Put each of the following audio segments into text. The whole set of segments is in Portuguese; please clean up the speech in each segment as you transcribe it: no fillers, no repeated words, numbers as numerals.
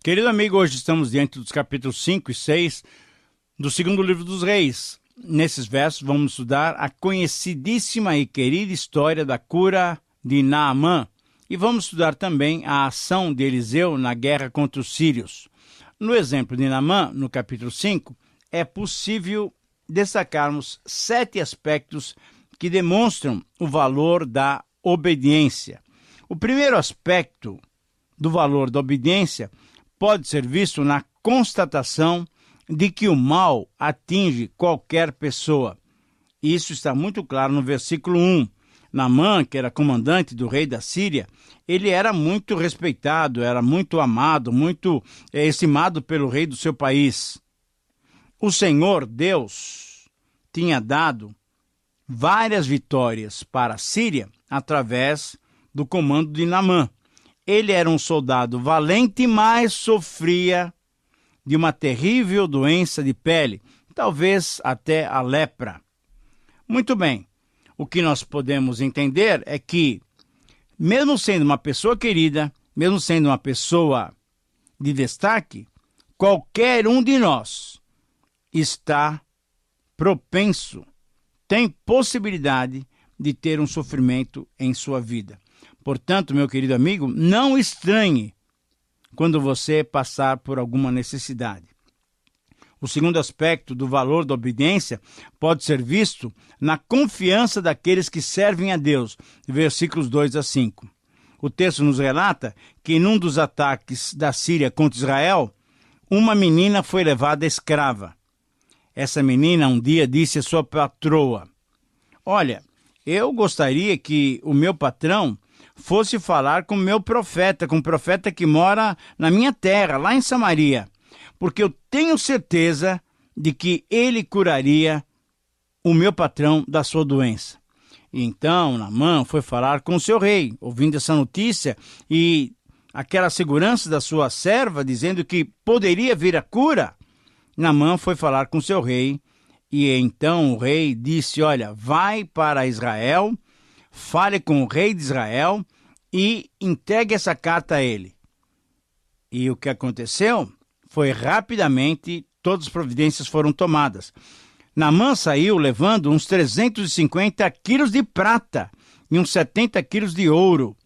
Querido amigo, hoje estamos diante dos capítulos 5 e 6 do segundo livro dos Reis. Nesses versos vamos estudar a conhecidíssima e querida história da cura de Naamã e vamos estudar também a ação de Eliseu na guerra contra os sírios. No exemplo de Naamã, no capítulo 5, é possível destacarmos 7 aspectos que demonstram o valor da obediência. O primeiro aspecto do valor da obediência pode ser visto na constatação de que o mal atinge qualquer pessoa. Isso está muito claro no versículo 1. Naamã, que era comandante do rei da Síria, ele era muito respeitado, era muito amado, muito estimado pelo rei do seu país. O Senhor, Deus, tinha dado várias vitórias para a Síria através do comando de Naamã. Ele era um soldado valente, mas sofria de uma terrível doença de pele, talvez até a lepra. Muito bem, o que nós podemos entender é que, mesmo sendo uma pessoa querida, mesmo sendo uma pessoa de destaque, qualquer um de nós está propenso, tem possibilidade de ter um sofrimento em sua vida. Portanto, meu querido amigo, não estranhe quando você passar por alguma necessidade. O segundo aspecto do valor da obediência pode ser visto na confiança daqueles que servem a Deus, versículos 2 a 5. O texto nos relata que num dos ataques da Síria contra Israel, uma menina foi levada escrava. Essa menina um dia disse à sua patroa: "Olha, eu gostaria que o meu patrão fosse falar com o meu profeta, com o profeta que mora na minha terra, lá em Samaria, porque eu tenho certeza de que ele curaria o meu patrão da sua doença." E então Naamã foi falar com o seu rei, ouvindo essa notícia e aquela segurança da sua serva, dizendo que poderia vir a cura. Naamã foi falar com o seu rei e então o rei disse: "Olha, vai para Israel, fale com o rei de Israel e entregue essa carta a ele." E o que aconteceu foi rapidamente todas as providências foram tomadas. Naamã saiu levando uns 350 quilos de prata e uns 70 quilos de ouro,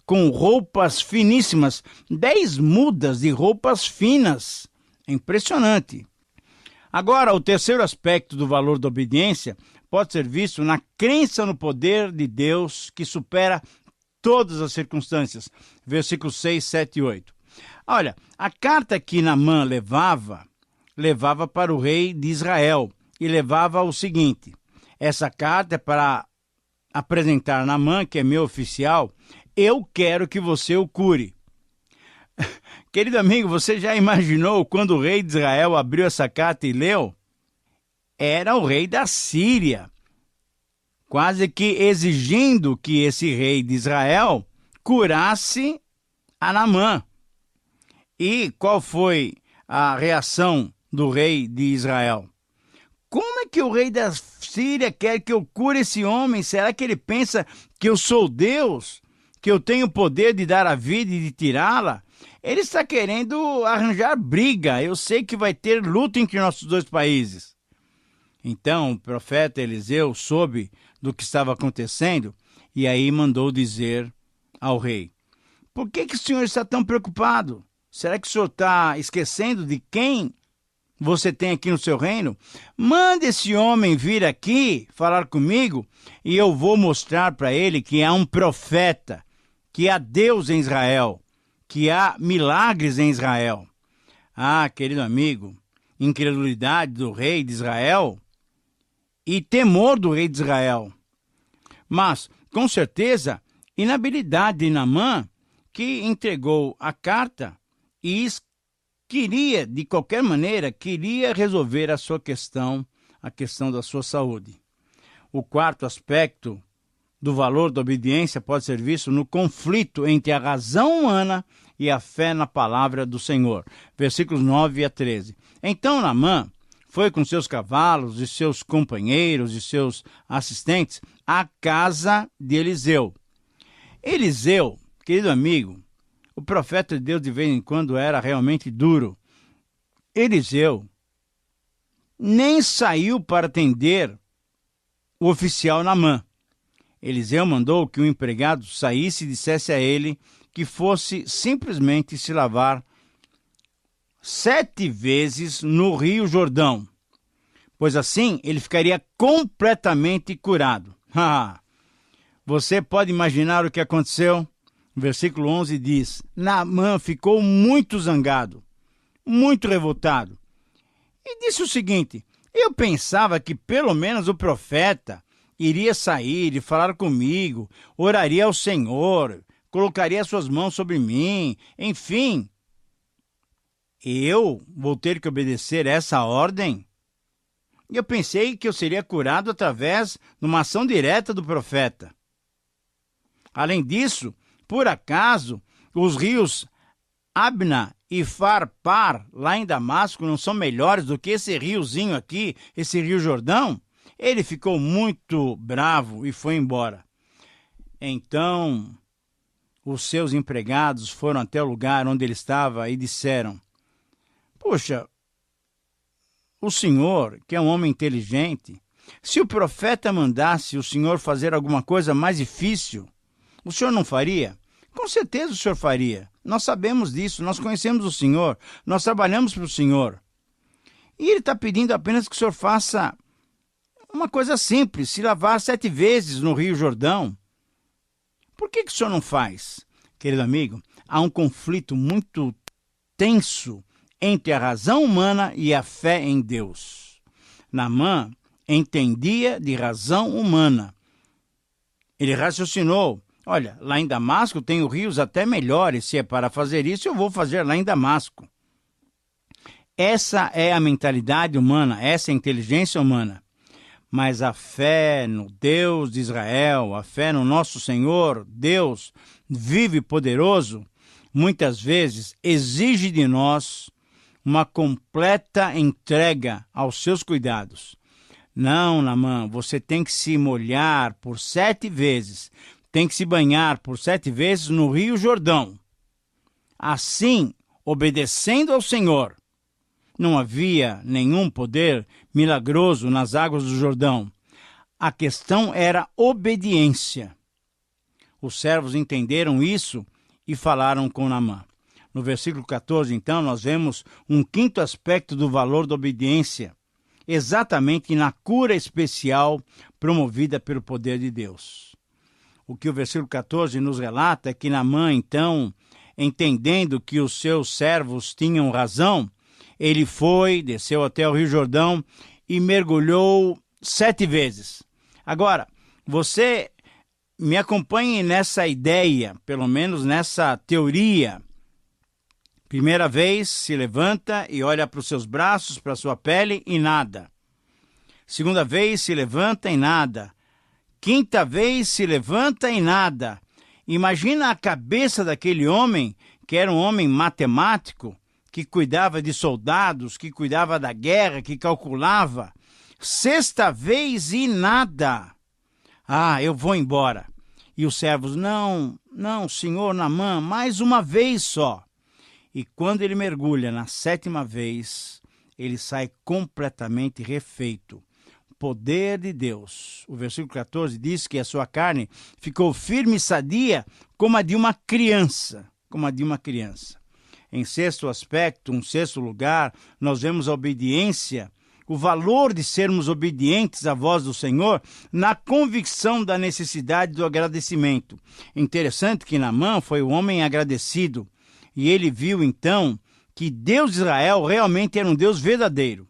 com roupas finíssimas, 10 mudas de roupas finas. É impressionante. Agora, o terceiro aspecto do valor da obediência pode ser visto na crença no poder de Deus que supera todas as circunstâncias. Versículos 6, 7 e 8. Olha, a carta que Naamã levava para o rei de Israel e levava o seguinte: essa carta é para apresentar a Naamã, que é meu oficial, eu quero que você o cure. Querido amigo, você já imaginou quando o rei de Israel abriu essa carta e leu? Era o rei da Síria, quase que exigindo que esse rei de Israel curasse a Naamã. E qual foi a reação do rei de Israel? Como é que o rei da Síria quer que eu cure esse homem? Será que ele pensa que eu sou Deus? Que eu tenho o poder de dar a vida e de tirá-la? Ele está querendo arranjar briga. Eu sei que vai ter luta entre nossos dois países. Então o profeta Eliseu soube do que estava acontecendo e aí mandou dizer ao rei: "Por que o senhor está tão preocupado? Será que o senhor está esquecendo de quem você tem aqui no seu reino? Mande esse homem vir aqui falar comigo e eu vou mostrar para ele que há um profeta, que há Deus em Israel, que há milagres em Israel." Ah, querido amigo, incredulidade do rei de Israel e temor do rei de Israel. Mas, com certeza, inabilidade de Naamã, que entregou a carta e queria, de qualquer maneira, queria resolver a sua questão, a questão da sua saúde. O quarto aspecto do valor da obediência pode ser visto no conflito entre a razão humana e a fé na palavra do Senhor. Versículos 9 a 13. Então Naamã foi com seus cavalos e seus companheiros e seus assistentes à casa de Eliseu. Eliseu, querido amigo, O profeta de Deus de vez em quando era realmente duro. Eliseu nem saiu para atender o oficial Naamã. Eliseu mandou que o empregado saísse e dissesse a ele que fosse simplesmente se lavar 7 vezes no Rio Jordão, pois assim ele ficaria completamente curado. Você pode imaginar o que aconteceu? O versículo 11 diz: Naamã ficou muito zangado, muito revoltado, e disse o seguinte: eu pensava que pelo menos o profeta iria sair e falar comigo, oraria ao Senhor, colocaria suas mãos sobre mim, enfim. Eu vou ter que obedecer essa ordem? Eu pensei que eu seria curado através de uma ação direta do profeta. Além disso, por acaso, os rios Abna e Farpar, lá em Damasco, não são melhores do que esse riozinho aqui, esse rio Jordão? Ele ficou muito bravo e foi embora. Então, os seus empregados foram até o lugar onde ele estava e disseram: poxa, o senhor, que é um homem inteligente, se o profeta mandasse o senhor fazer alguma coisa mais difícil, o senhor não faria? Com certeza o senhor faria. Nós sabemos disso, nós conhecemos o senhor, nós trabalhamos para o senhor. E ele está pedindo apenas que o senhor faça uma coisa simples, se lavar 7 vezes no Rio Jordão. Por que o senhor não faz? Querido amigo, há um conflito muito tenso entre a razão humana e a fé em Deus. Naamã entendia de razão humana. Ele raciocinou: olha, lá em Damasco tem rios até melhores, se é para fazer isso, eu vou fazer lá em Damasco. Essa é a mentalidade humana, essa é a inteligência humana. Mas a fé no Deus de Israel, a fé no nosso Senhor, Deus vivo e poderoso, muitas vezes exige de nós uma completa entrega aos seus cuidados. Não, Naamã, você tem que se molhar por 7 vezes, tem que se banhar por 7 vezes no Rio Jordão. Assim, obedecendo ao Senhor, não havia nenhum poder milagroso nas águas do Jordão. A questão era obediência. Os servos entenderam isso e falaram com Naamã. No versículo 14, então, nós vemos um 5º aspecto do valor da obediência, exatamente na cura especial promovida pelo poder de Deus. O que o versículo 14 nos relata é que Naamã, então, entendendo que os seus servos tinham razão, ele desceu até o Rio Jordão e mergulhou 7 vezes. Agora, você me acompanhe nessa ideia, pelo menos nessa teoria. Primeira vez, se levanta e olha para os seus braços, para a sua pele e nada. Segunda vez, se levanta e nada. 5ª vez, se levanta e nada. Imagina a cabeça daquele homem, que era um homem matemático, que cuidava de soldados, que cuidava da guerra, que calculava. 6ª vez e nada. Eu vou embora. E os servos: não, senhor Naamã, mais uma vez só. E quando ele mergulha na 7ª vez, ele sai completamente refeito. Poder de Deus. O versículo 14 diz que a sua carne ficou firme e sadia como a de uma criança. Como a de uma criança. Em 6º aspecto, um 6º lugar, nós vemos a obediência, o valor de sermos obedientes à voz do Senhor, na convicção da necessidade do agradecimento. Interessante que Naamã foi um homem agradecido, e ele viu então que Deus de Israel realmente era um Deus verdadeiro.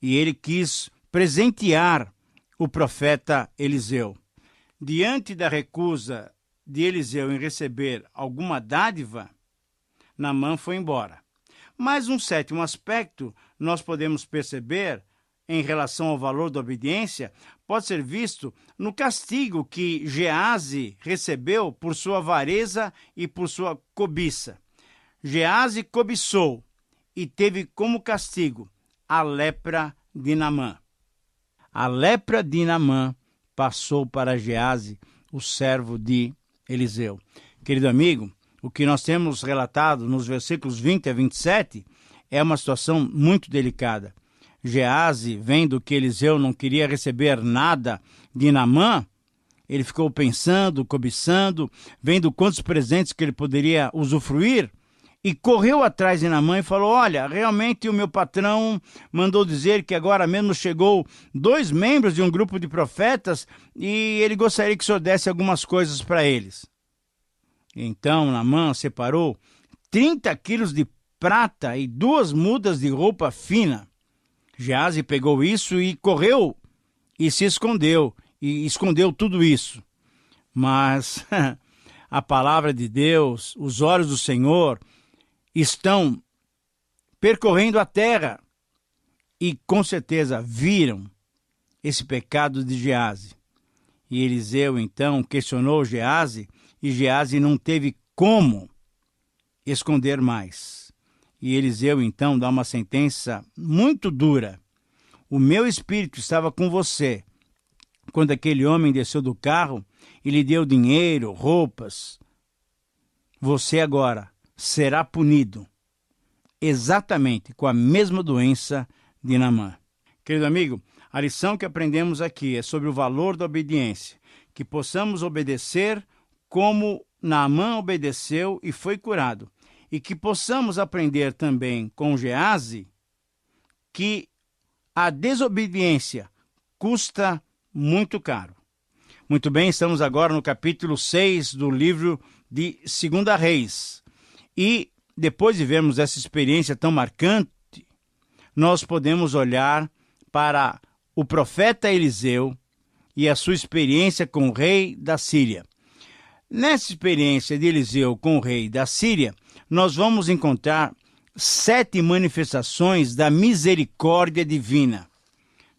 E ele quis presentear o profeta Eliseu. Diante da recusa de Eliseu em receber alguma dádiva, Naamã foi embora. Mas um 7º aspecto nós podemos perceber em relação ao valor da obediência pode ser visto no castigo que Geazi recebeu por sua avareza e por sua cobiça. Geazi cobiçou e teve como castigo a lepra de Naamã. A lepra de Naamã passou para Geazi, o servo de Eliseu. Querido amigo, O que nós temos relatado nos versículos 20 a 27 é uma situação muito delicada. Geazi, vendo que Eliseu não queria receber nada de Naamã, ele ficou pensando, cobiçando, vendo quantos presentes que ele poderia usufruir, e correu atrás de Naamã e falou: olha, realmente o meu patrão mandou dizer que agora mesmo chegou 2 membros de um grupo de profetas e ele gostaria que o senhor desse algumas coisas para eles. Então Naamã separou 30 quilos de prata e 2 mudas de roupa fina. Geazi pegou isso e correu e se escondeu, e escondeu tudo isso. Mas a palavra de Deus, os olhos do Senhor, estão percorrendo a terra e com certeza viram esse pecado de Geazi. E Eliseu então questionou Geazi e Geazi não teve como esconder mais. E Eliseu então dá uma sentença muito dura. O meu espírito estava com você quando aquele homem desceu do carro e lhe deu dinheiro, roupas. Você agora será punido exatamente com a mesma doença de Naamã. Querido amigo, a lição que aprendemos aqui é sobre o valor da obediência, que possamos obedecer como Naamã obedeceu e foi curado, e que possamos aprender também com Geazi que a desobediência custa muito caro. Muito bem, estamos agora no capítulo 6 do livro de 2 Reis. E depois de vermos essa experiência tão marcante, nós podemos olhar para o profeta Eliseu e a sua experiência com o rei da Síria. Nessa experiência de Eliseu com o rei da Síria, nós vamos encontrar 7 manifestações da misericórdia divina.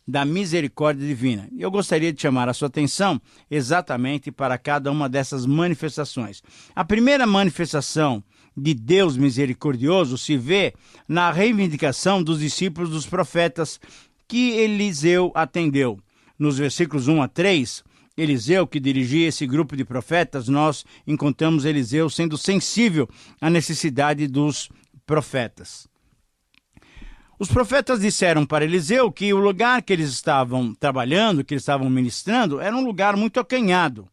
Da misericórdia divina. Eu gostaria de chamar a sua atenção exatamente para cada uma dessas manifestações. A primeira manifestação de Deus misericordioso se vê na reivindicação dos discípulos dos profetas que Eliseu atendeu. Nos versículos 1 a 3, Eliseu, que dirigia esse grupo de profetas, nós encontramos Eliseu sendo sensível à necessidade dos profetas. Os profetas disseram para Eliseu que o lugar que eles estavam trabalhando, que eles estavam ministrando, era um lugar muito acanhado.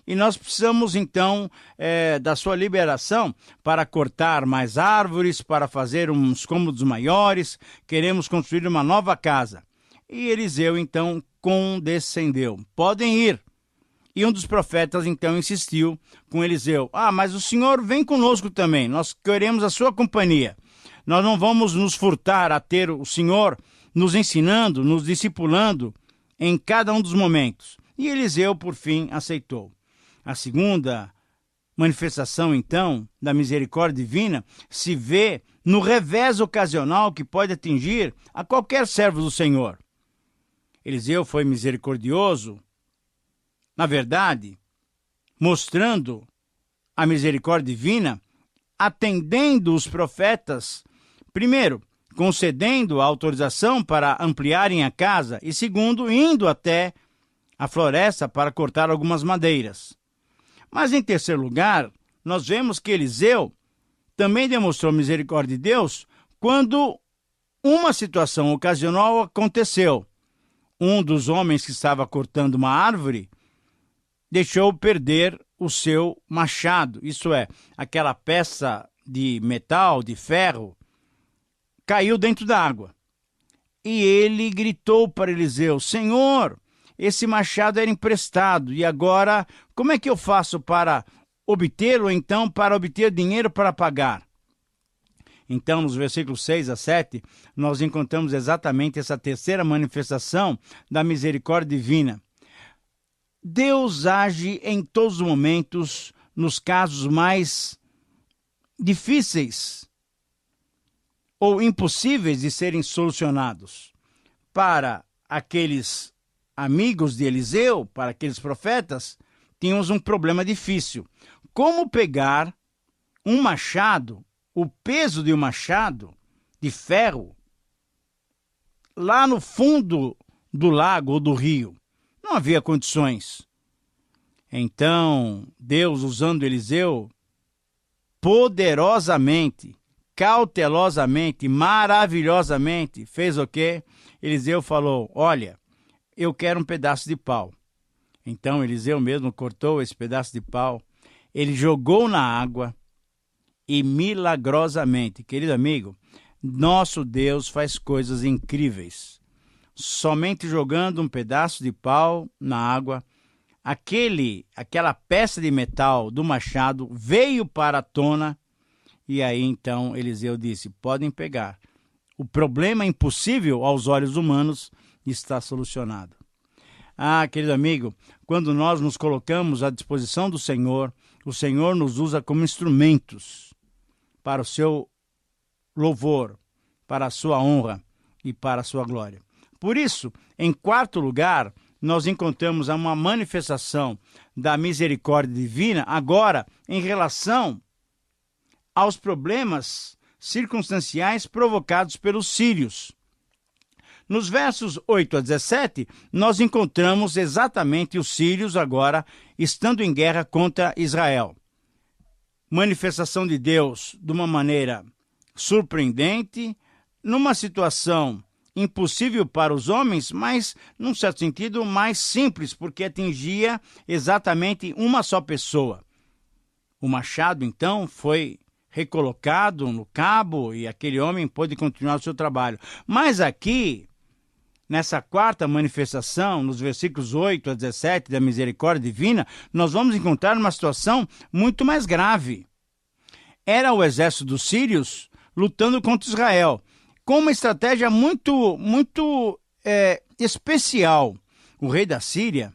E nós precisamos, então, da sua liberação para cortar mais árvores, para fazer uns cômodos maiores, queremos construir uma nova casa. E Eliseu, então, condescendeu. Podem ir. E um dos profetas, então, insistiu com Eliseu. Mas o senhor vem conosco também, nós queremos a sua companhia. Nós não vamos nos furtar a ter o Senhor nos ensinando, nos discipulando em cada um dos momentos. E Eliseu, por fim, aceitou. A segunda manifestação, então, da misericórdia divina se vê no revés ocasional que pode atingir a qualquer servo do Senhor. Eliseu foi misericordioso, na verdade, mostrando a misericórdia divina, atendendo os profetas. Primeiro, concedendo a autorização para ampliarem a casa e, segundo, indo até a floresta para cortar algumas madeiras. Mas, em terceiro lugar, nós vemos que Eliseu também demonstrou misericórdia de Deus quando uma situação ocasional aconteceu. Um dos homens que estava cortando uma árvore deixou perder o seu machado, isso é, aquela peça de metal, de ferro, caiu dentro da água. E ele gritou para Eliseu: Senhor, esse machado era emprestado, e agora como é que eu faço para obtê-lo, então, para obter dinheiro para pagar? Então, nos versículos 6 a 7, nós encontramos exatamente essa terceira manifestação da misericórdia divina. Deus age em todos os momentos, nos casos mais difíceis ou impossíveis de serem solucionados. Para aqueles amigos de Eliseu, para aqueles profetas, tínhamos um problema difícil. Como pegar um machado, o peso de um machado de ferro, lá no fundo do lago ou do rio? Não havia condições. Então, Deus, usando Eliseu, poderosamente, cautelosamente, maravilhosamente, fez o quê? Eliseu falou, olha, eu quero um pedaço de pau. Então Eliseu mesmo cortou esse pedaço de pau, ele jogou na água e milagrosamente, querido amigo, nosso Deus faz coisas incríveis. Somente jogando um pedaço de pau na água, aquela peça de metal do machado veio para a tona, e aí então Eliseu disse, podem pegar. O problema impossível aos olhos humanos está solucionado. Ah, querido amigo, quando nós nos colocamos à disposição do Senhor, o Senhor nos usa como instrumentos para o seu louvor, para a sua honra e para a sua glória. Por isso, em quarto lugar, nós encontramos uma manifestação da misericórdia divina, agora em relação aos problemas circunstanciais provocados pelos sírios. Nos versos 8 a 17, nós encontramos exatamente os sírios agora estando em guerra contra Israel. Manifestação de Deus de uma maneira surpreendente, numa situação impossível para os homens, mas, num certo sentido, mais simples, porque atingia exatamente uma só pessoa. O machado, então, foi recolocado no cabo e aquele homem pôde continuar o seu trabalho. Mas aqui, nessa quarta manifestação, nos versículos 8 a 17 da misericórdia divina, nós vamos encontrar uma situação muito mais grave. Era o exército dos sírios lutando contra Israel, com uma estratégia muito especial. O rei da Síria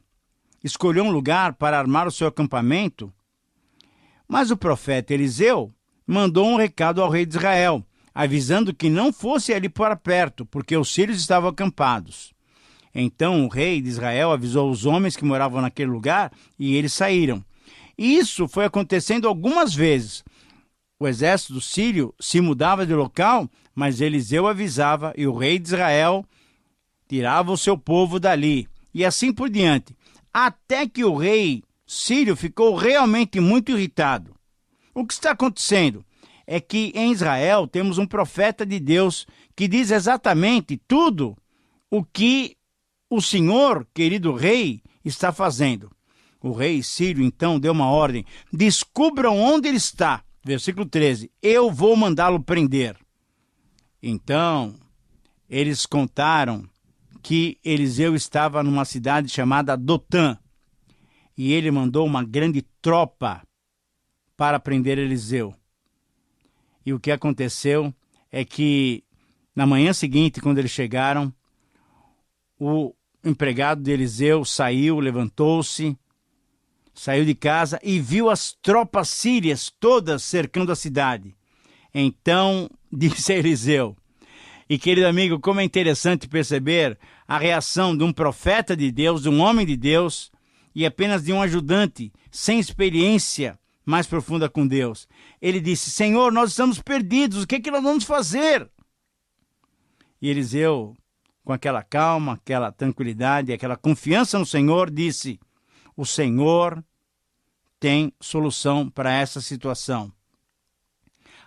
escolheu um lugar para armar o seu acampamento, mas o profeta Eliseu mandou um recado ao rei de Israel, avisando que não fosse ali para perto, porque os sírios estavam acampados. Então o rei de Israel avisou os homens que moravam naquele lugar e eles saíram. E isso foi acontecendo algumas vezes. O exército sírio se mudava de local, mas Eliseu avisava e o rei de Israel tirava o seu povo dali. E assim por diante, até que o rei sírio ficou realmente muito irritado. O que está acontecendo é que em Israel temos um profeta de Deus que diz exatamente tudo o que o Senhor, querido rei, está fazendo. O rei sírio então deu uma ordem, descubram onde ele está. Versículo 13, eu vou mandá-lo prender. Então, eles contaram que Eliseu estava numa cidade chamada Dotã, e ele mandou uma grande tropa para prender Eliseu. E o que aconteceu é que, na manhã seguinte, quando eles chegaram, o empregado de Eliseu saiu, levantou-se, saiu de casa e viu as tropas sírias todas cercando a cidade. Então, disse Eliseu, e querido amigo, como é interessante perceber a reação de um profeta de Deus, de um homem de Deus, e apenas de um ajudante, sem experiência mais profunda com Deus. Ele disse, Senhor, nós estamos perdidos, o que é que nós vamos fazer? E Eliseu, com aquela calma, aquela tranquilidade, aquela confiança no Senhor, disse, o Senhor tem solução para essa situação.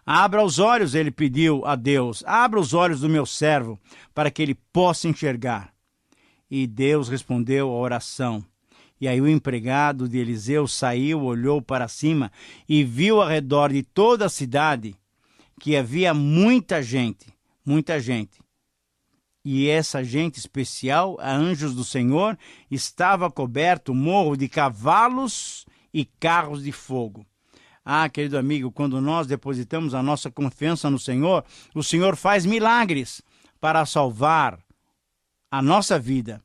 Abra os olhos, ele pediu a Deus, abra os olhos do meu servo, para que ele possa enxergar. E Deus respondeu a oração. E aí o empregado de Eliseu saiu, olhou para cima e viu ao redor de toda a cidade que havia muita gente. E essa gente especial, a anjos do Senhor, estava coberto o morro de cavalos e carros de fogo. Ah, querido amigo, quando nós depositamos a nossa confiança no Senhor, o Senhor faz milagres para salvar a nossa vida,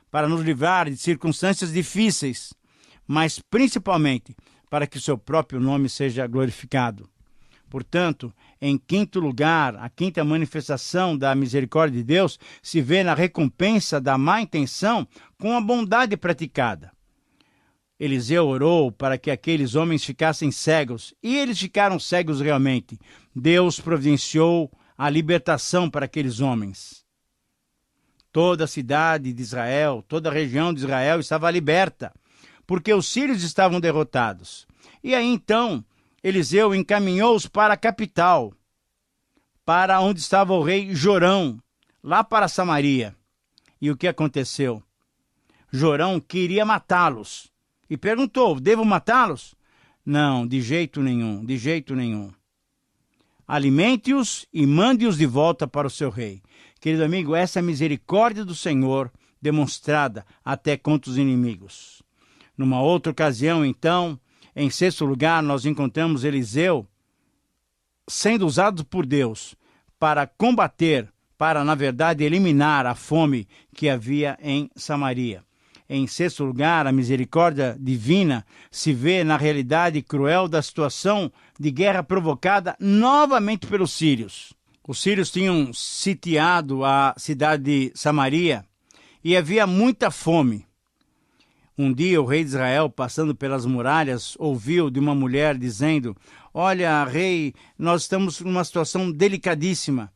para nos livrar de circunstâncias difíceis, mas principalmente para que o seu próprio nome seja glorificado. Portanto, em quinto lugar, a quinta manifestação da misericórdia de Deus se vê na recompensa da má intenção com a bondade praticada. Eliseu orou para que aqueles homens ficassem cegos, e eles ficaram cegos realmente. Deus providenciou a libertação para aqueles homens. Toda a cidade de Israel, toda a região de Israel estava liberta, porque os sírios estavam derrotados. E aí então, Eliseu encaminhou-os para a capital, para onde estava o rei Jorão, lá para Samaria. E o que aconteceu? Jorão queria matá-los e perguntou: devo matá-los? Não, de jeito nenhum, de jeito nenhum. Alimente-os e mande-os de volta para o seu rei. Querido amigo, essa é a misericórdia do Senhor demonstrada até contra os inimigos. Numa outra ocasião, então, em sexto lugar, nós encontramos Eliseu sendo usado por Deus para combater, para, na verdade, eliminar a fome que havia em Samaria. Em sexto lugar, a misericórdia divina se vê na realidade cruel da situação de guerra provocada novamente pelos sírios. Os sírios tinham sitiado a cidade de Samaria e havia muita fome. Um dia o rei de Israel, passando pelas muralhas, ouviu de uma mulher dizendo: olha, rei, nós estamos numa situação delicadíssima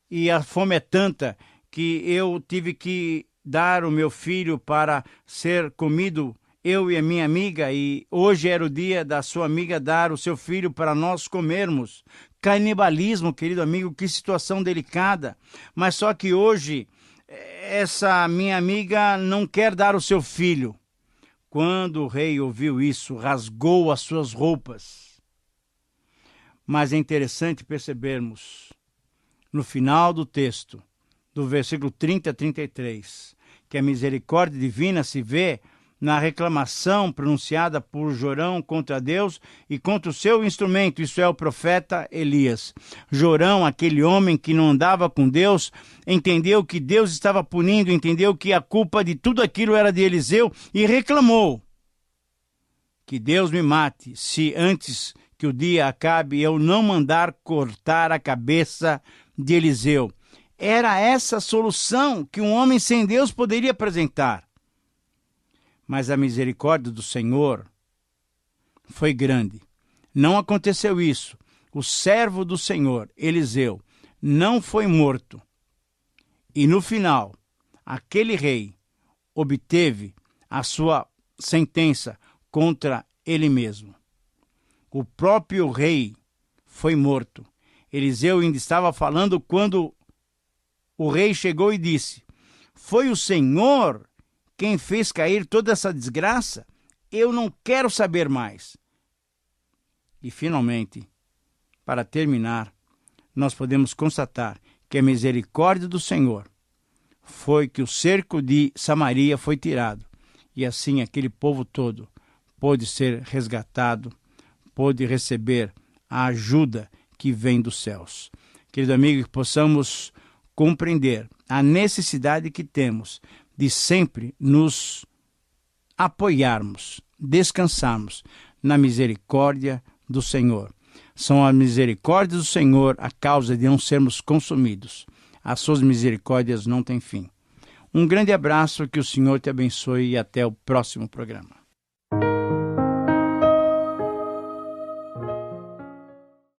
e a fome é tanta que eu tive que dar o meu filho para ser comido, eu e a minha amiga, e hoje era o dia da sua amiga dar o seu filho para nós comermos. Canibalismo, querido amigo, que situação delicada. Mas só que hoje essa minha amiga não quer dar o seu filho. Quando o rei ouviu isso, rasgou as suas roupas. Mas é interessante percebermos, no final do texto, do versículo 30 a 33, que a misericórdia divina se vê na reclamação pronunciada por Jorão contra Deus e contra o seu instrumento, isso é, o profeta Elias. Jorão, aquele homem que não andava com Deus, entendeu que Deus estava punindo, entendeu que a culpa de tudo aquilo era de Eliseu e reclamou: que Deus me mate se antes que o dia acabe eu não mandar cortar a cabeça de Eliseu. Era essa a solução que um homem sem Deus poderia apresentar. Mas a misericórdia do Senhor foi grande. Não aconteceu isso. O servo do Senhor, Eliseu, não foi morto. E no final, aquele rei obteve a sua sentença contra ele mesmo. O próprio rei foi morto. Eliseu ainda estava falando quando o rei chegou e disse: foi o Senhor quem fez cair toda essa desgraça? Eu não quero saber mais. E finalmente, para terminar, nós podemos constatar que a misericórdia do Senhor foi que o cerco de Samaria foi tirado. E assim aquele povo todo pôde ser resgatado, pôde receber a ajuda que vem dos céus. Querido amigo, que possamos compreender a necessidade que temos de sempre nos apoiarmos, descansarmos na misericórdia do Senhor. São as misericórdias do Senhor a causa de não sermos consumidos. As suas misericórdias não têm fim. Um grande abraço, que o Senhor te abençoe e até o próximo programa.